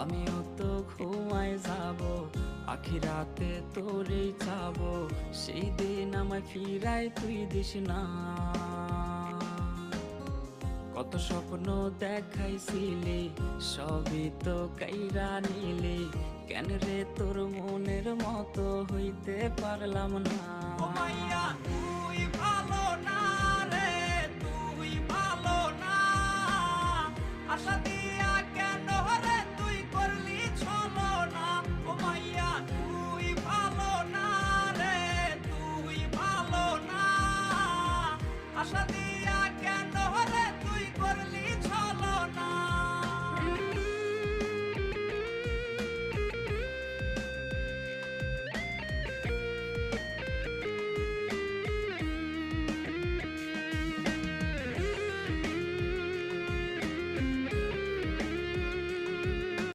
আমিও তো ঘুমাই যাব, আখিরাতে তোরেই চাবো, সেই দিন আমায় ফিরাই তুই দিস না। কত স্বপ্ন দেখাইছিলি, সবই তো কাইরা নিলি, কেন রে তোর মনের মতো হইতে পারলাম না। ও মাইয়া তুই ভালো না রে, তুই ভালো না, আশা দিয়া